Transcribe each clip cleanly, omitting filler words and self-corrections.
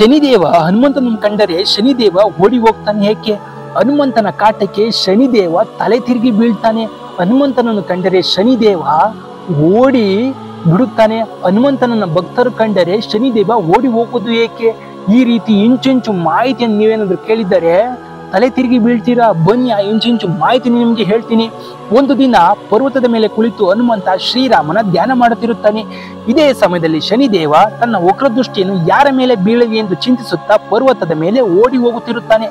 ಶನಿದೇವ ಹನುಮಂತನನ್ನು ಕಂಡರೆ ಶನಿದೇವ ಓಡಿ ಹೋಗ್ತಾನೆ ಏಕೆ? ಹನುಮಂತನ ಕಾಟಕ್ಕೆ ಶನಿದೇವ ತಲೆ ತಿರುಗಿ ಬೀಳ್ತಾನೆ. ಹನುಮಂತನನ್ನು ಕಂಡರೆ ಶನಿದೇವ ಓಡಿ ಬಿಡುತ್ತಾನೆ. ಹನುಮಂತನನ್ನ ಭಕ್ತರು ಕಂಡರೆ ಶನಿದೇವ ಓಡಿ ಹೋಗೋದು ಏಕೆ? ಈ ರೀತಿ ಇಂಚಿಂಚು ಮಾಹಿತಿಯನ್ನು ನೀವೇನಾದ್ರೂ ಕೇಳಿದರೆ ತಲೆ ತಿರುಗಿ ಬೀಳ್ತೀರಾ? ಬನ್ನಿ, ಆ ಇಂಚಿಂಚು ಮಾಹಿತಿ ನಿಮಗೆ ಹೇಳ್ತೀನಿ. ಒಂದು ದಿನ ಪರ್ವತದ ಮೇಲೆ ಕುಳಿತು ಹನುಮಂತ ಶ್ರೀರಾಮನ ಧ್ಯಾನ ಮಾಡುತ್ತಿರುತ್ತಾನೆ. ಇದೇ ಸಮಯದಲ್ಲಿ ಶನಿದೇವ ತನ್ನ ವಕ್ರದೃಷ್ಟಿಯನ್ನು ಯಾರ ಮೇಲೆ ಬೀಳಲಿ ಎಂದು ಚಿಂತಿಸುತ್ತಾ ಪರ್ವತದ ಮೇಲೆ ಓಡಿ ಹೋಗುತ್ತಿರುತ್ತಾನೆ.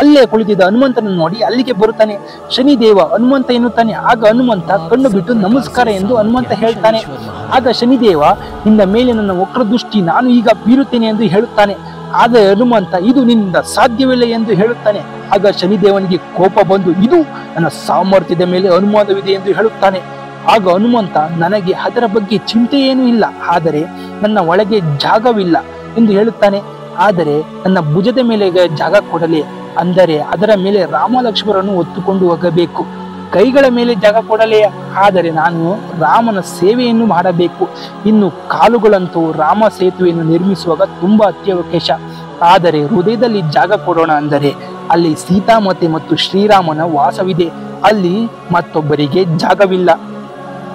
ಅಲ್ಲೇ ಕುಳಿತಿದ್ದ ಹನುಮಂತನನ್ನು ನೋಡಿ ಅಲ್ಲಿಗೆ ಬರುತ್ತಾನೆ. ಶನಿದೇವ ಹನುಮಂತ ಎನ್ನುತ್ತಾನೆ. ಆಗ ಹನುಮಂತ ಕಣ್ಣು ಬಿಟ್ಟು ನಮಸ್ಕಾರ ಎಂದು ಹನುಮಂತ ಹೇಳ್ತಾನೆ. ಆಗ ಶನಿದೇವ, ನಿನ್ನ ಮೇಲೆ ನನ್ನ ವಕ್ರದೃಷ್ಟಿ, ನಾನು ಈಗ ಬೀರುತ್ತೇನೆ ಎಂದು ಹೇಳುತ್ತಾನೆ. ಆಗ ಹನುಮಂತ, ಇದು ನಿನ್ನಿಂದ ಸಾಧ್ಯವಿಲ್ಲ ಎಂದು ಹೇಳುತ್ತಾನೆ. ಆಗ ಶನಿದೇವನಿಗೆ ಕೋಪ ಬಂದು, ಇದು ನನ್ನ ಸಾಮರ್ಥ್ಯದ ಮೇಲೆ ಅನುಮಾನವಿದೆ ಎಂದು ಹೇಳುತ್ತಾನೆ. ಆಗ ಹನುಮಂತ, ನನಗೆ ಅದರ ಬಗ್ಗೆ ಚಿಂತೆ ಏನೂ ಇಲ್ಲ, ಆದರೆ ನನ್ನ ಒಳಗೆ ಜಾಗವಿಲ್ಲ ಎಂದು ಹೇಳುತ್ತಾನೆ. ಆದರೆ ನನ್ನ ಭುಜದ ಮೇಲೆ ಜಾಗ ಕೊಡಲಿ, ಅಂದರೆ ಅದರ ಮೇಲೆ ರಾಮ ಲಕ್ಷ್ಮಣರನ್ನು ಹೊತ್ತುಕೊಂಡು ಹೋಗಬೇಕು. ಕೈಗಳ ಮೇಲೆ ಜಾಗ ಕೊಡಲೇ, ಆದರೆ ನಾನು ರಾಮನ ಸೇವೆಯನ್ನು ಮಾಡಬೇಕು. ಇನ್ನು ಕಾಲುಗಳಂತೂ ರಾಮ ಸೇತುವೆಯನ್ನು ನಿರ್ಮಿಸುವಾಗ ತುಂಬಾ ಅತ್ಯವಶ್ಯ. ಆದರೆ ಹೃದಯದಲ್ಲಿ ಜಾಗ ಕೊಡೋಣ, ಅಂದರೆ ಅಲ್ಲಿ ಸೀತಾಮಾತೆ ಮತ್ತು ಶ್ರೀರಾಮನ ವಾಸವಿದೆ. ಅಲ್ಲಿ ಮತ್ತೊಬ್ಬರಿಗೆ ಜಾಗವಿಲ್ಲ.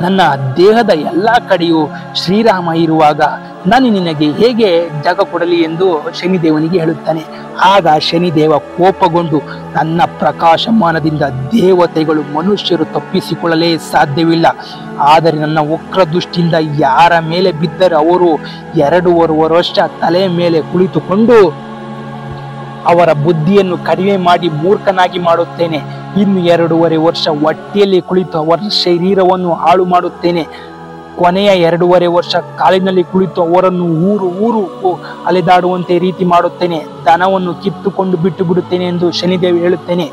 ನನ್ನ ದೇಹದ ಎಲ್ಲಾ ಕಡೆಯೂ ಶ್ರೀರಾಮ ಇರುವಾಗ ನಾನು ನಿನಗೆ ಹೇಗೆ ಜಾಗ ಕೊಡಲಿ ಎಂದು ಶನಿದೇವನಿಗೆ ಹೇಳುತ್ತಾನೆ. ಆಗ ಶನಿದೇವ ಕೋಪಗೊಂಡು, ನನ್ನ ಪ್ರಕಾಶಮಾನದಿಂದ ದೇವತೆಗಳು ಮನುಷ್ಯರು ತಪ್ಪಿಸಿಕೊಳ್ಳಲೇ ಸಾಧ್ಯವಿಲ್ಲ. ಆದರೆ ನನ್ನ ವಕ್ರ ದೃಷ್ಟಿಯಿಂದ ಯಾರ ಮೇಲೆ ಬಿದ್ದರೆ ಅವರು 2.5 ವರ್ಷ ತಲೆ ಮೇಲೆ ಕುಳಿತುಕೊಂಡು ಅವರ ಬುದ್ಧಿಯನ್ನು ಕಡಿಮೆ ಮಾಡಿ ಮೂರ್ಖನಾಗಿ ಮಾಡುತ್ತೇನೆ. ಇನ್ನು 2.5 ವರ್ಷ ಹೊಟ್ಟೆಯಲ್ಲಿ ಕುಳಿತು ಅವರ ಶರೀರವನ್ನು ಹಾಳು ಮಾಡುತ್ತೇನೆ. ಕೊನೆಯ 2.5 ವರ್ಷ ಕಾಲಿನಲ್ಲಿ ಕುಳಿತು ಅವರನ್ನು ಊರು ಅಲೆದಾಡುವಂತೆ ರೀತಿ ಮಾಡುತ್ತೇನೆ. ದನವನ್ನು ಕಿತ್ತುಕೊಂಡು ಬಿಟ್ಟು ಬಿಡುತ್ತೇನೆ ಎಂದು ಶನಿದೇವ ಹೇಳುತ್ತೇನೆ.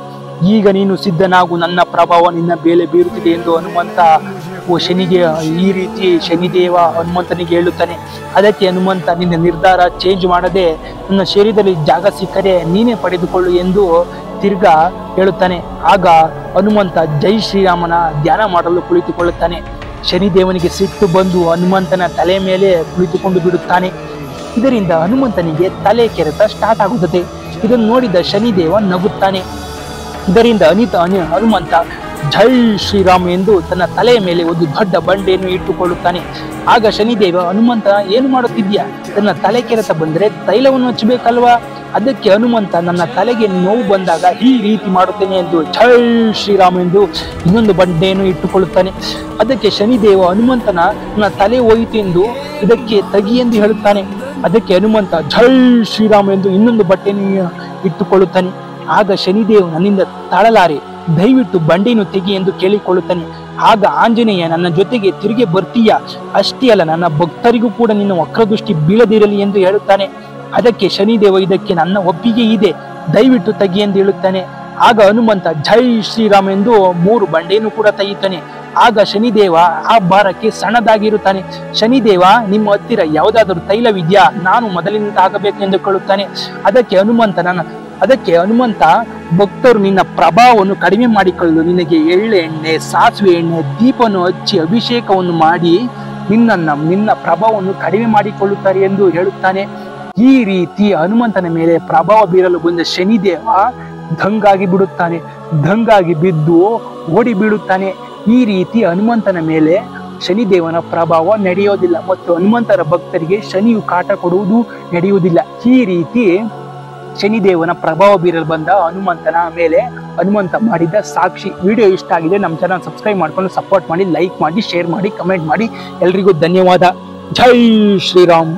ಈಗ ನೀನು ಸಿದ್ಧನಾಗು, ನನ್ನ ಪ್ರಭಾವ ನಿನ್ನ ಮೇಲೆ ಬೀರುತ್ತಿದೆ ಎಂದು ಹನುಮಂತ ಶನಿಗೆ ಈ ರೀತಿ ಶನಿದೇವ ಹನುಮಂತನಿಗೆ ಹೇಳುತ್ತಾನೆ. ಅದಕ್ಕೆ ಹನುಮಂತ, ನಿನ್ನ ನಿರ್ಧಾರ ಚೇಂಜ್ ಮಾಡದೆ ನನ್ನ ಶರೀರದಲ್ಲಿ ಜಾಗ ಸಿಕ್ಕರೆ ನೀನೇ ಪಡೆದುಕೊಳ್ಳು ಎಂದು ತಿರ್ಗಾ ಹೇಳುತ್ತಾನೆ. ಆಗ ಹನುಮಂತ ಜೈ ಶ್ರೀರಾಮನ ಧ್ಯಾನ ಮಾಡಲು ಕುಳಿತುಕೊಳ್ಳುತ್ತಾನೆ. ಶನಿದೇವನಿಗೆ ಸಿಟ್ಟು ಬಂದು ಹನುಮಂತನ ತಲೆ ಮೇಲೆ ಕುಳಿತುಕೊಂಡು ಬಿಡುತ್ತಾನೆ. ಇದರಿಂದ ಹನುಮಂತನಿಗೆ ತಲೆ ಕೆರೆತ ಸ್ಟಾರ್ಟ್ ಆಗುತ್ತದೆ. ಇದನ್ನು ನೋಡಿದ ಶನಿದೇವ ನಗುತ್ತಾನೆ. ಇದರಿಂದ ಹನುಮಂತ ಜೈ ಶ್ರೀರಾಮ್ ಎಂದು ತನ್ನ ತಲೆಯ ಮೇಲೆ ಒಂದು ದೊಡ್ಡ ಬಂಡೆಯನ್ನು ಇಟ್ಟುಕೊಳ್ಳುತ್ತಾನೆ. ಆಗ ಶನಿದೇವ, ಹನುಮಂತ ಏನು ಮಾಡುತ್ತಿದ್ಯಾ? ತನ್ನ ತಲೆ ಕೆರೆತ ಬಂದರೆ ತೈಲವನ್ನು ಹಚ್ಚಬೇಕಲ್ವಾ? ಅದಕ್ಕೆ ಹನುಮಂತ, ನನ್ನ ತಲೆಗೆ ನೋವು ಬಂದಾಗ ಈ ರೀತಿ ಮಾಡುತ್ತೇನೆ ಎಂದು ಜೈ ಶ್ರೀರಾಮ್ ಎಂದು ಇನ್ನೊಂದು ಬಂಡೆಯನ್ನು ಇಟ್ಟುಕೊಳ್ಳುತ್ತಾನೆ. ಅದಕ್ಕೆ ಶನಿದೇವ ಹನುಮಂತನ ನನ್ನ ತಲೆ ಹೋಯಿತು ಎಂದು ಇದಕ್ಕೆ ತಗಿ ಎಂದು ಹೇಳುತ್ತಾನೆ. ಅದಕ್ಕೆ ಹನುಮಂತ ಜೈ ಶ್ರೀರಾಮ್ ಎಂದು ಇನ್ನೊಂದು ಬಟ್ಟೆಯನ್ನು ಇಟ್ಟುಕೊಳ್ಳುತ್ತಾನೆ. ಆಗ ಶನಿದೇವ, ನನ್ನಿಂದ ತಾಳಲಾರೆ, ದಯವಿಟ್ಟು ಬಂಡೆಯನ್ನು ತೆಗಿ ಎಂದು ಕೇಳಿಕೊಳ್ಳುತ್ತಾನೆ. ಆಗ ಆಂಜನೇಯ, ನನ್ನ ಜೊತೆಗೆ ತಿರುಗಿ ಬರ್ತೀಯಾ? ಅಷ್ಟೇ ಅಲ್ಲ, ನನ್ನ ಭಕ್ತರಿಗೂ ಕೂಡ ನಿನ್ನ ವಕ್ರದೃಷ್ಟಿ ಬೀಳದಿರಲಿ ಎಂದು ಹೇಳುತ್ತಾನೆ. ಅದಕ್ಕೆ ಶನಿದೇವ, ಇದಕ್ಕೆ ನನ್ನ ಒಪ್ಪಿಗೆ ಇದೆ, ದಯವಿಟ್ಟು ತೆಗಿ ಎಂದು ಹೇಳುತ್ತಾನೆ. ಆಗ ಹನುಮಂತ ಜೈ ಶ್ರೀರಾಮ್ ಎಂದು 3 ಬಂಡೆಯನ್ನು ಕೂಡ ತೆಗೆಯುತ್ತಾನೆ. ಆಗ ಶನಿದೇವ ಆ ಭಾರಕ್ಕೆ ಸಣ್ಣದಾಗಿರುತ್ತಾನೆ. ಶನಿದೇವ, ನಿಮ್ಮ ಹತ್ತಿರ ಯಾವುದಾದರೂ ತೈಲವಿದೆಯಾ? ನಾನು ಮೊದಲಿನಿಂದ ಆಗಬೇಕು ಎಂದು ಕೇಳುತ್ತಾನೆ. ಅದಕ್ಕೆ ಹನುಮಂತ ಭಕ್ತರು ನಿನ್ನ ಪ್ರಭಾವವನ್ನು ಕಡಿಮೆ ಮಾಡಿಕೊಳ್ಳಲು ನಿನಗೆ ಎಳ್ಳೆಣ್ಣೆ, ಸಾಸಿವೆ ಎಣ್ಣೆ, ದೀಪವನ್ನು ಹಚ್ಚಿ ಅಭಿಷೇಕವನ್ನು ಮಾಡಿ ನಿನ್ನ ಪ್ರಭಾವವನ್ನು ಕಡಿಮೆ ಮಾಡಿಕೊಳ್ಳುತ್ತಾರೆ ಎಂದು ಹೇಳುತ್ತಾನೆ. ಈ ರೀತಿ ಹನುಮಂತನ ಮೇಲೆ ಪ್ರಭಾವ ಬೀರಲು ಬಂದ ಶನಿದೇವ ದಂಗಾಗಿ ಬಿದ್ದು ಓಡಿ ಬೀಳುತ್ತಾನೆ. ಈ ರೀತಿ ಹನುಮಂತನ ಮೇಲೆ ಶನಿದೇವನ ಪ್ರಭಾವ ನಡೆಯೋದಿಲ್ಲ ಮತ್ತು ಹನುಮಂತರ ಭಕ್ತರಿಗೆ ಶನಿಯು ಕಾಟ ಕೊಡುವುದು ನಡೆಯುವುದಿಲ್ಲ. ಈ ರೀತಿ ಶನಿದೇವನ ಪ್ರಭಾವ ಬೀರಲು ಬಂದ ಹನುಮಂತನ ಮೇಲೆ ಹನುಮಂತ ಮಾಡಿದ ಸಾಕ್ಷಿ. ವಿಡಿಯೋ ಇಷ್ಟ ಆಗಿದೆ, ನಮ್ಮ ಚಾನಲ್ ಸಬ್ಸ್ಕ್ರೈಬ್ ಮಾಡ್ಕೊಂಡು ಸಪೋರ್ಟ್ ಮಾಡಿ, ಲೈಕ್ ಮಾಡಿ, ಶೇರ್ ಮಾಡಿ, ಕಮೆಂಟ್ ಮಾಡಿ. ಎಲ್ರಿಗೂ ಧನ್ಯವಾದ. ಜೈ ಶ್ರೀರಾಮ್.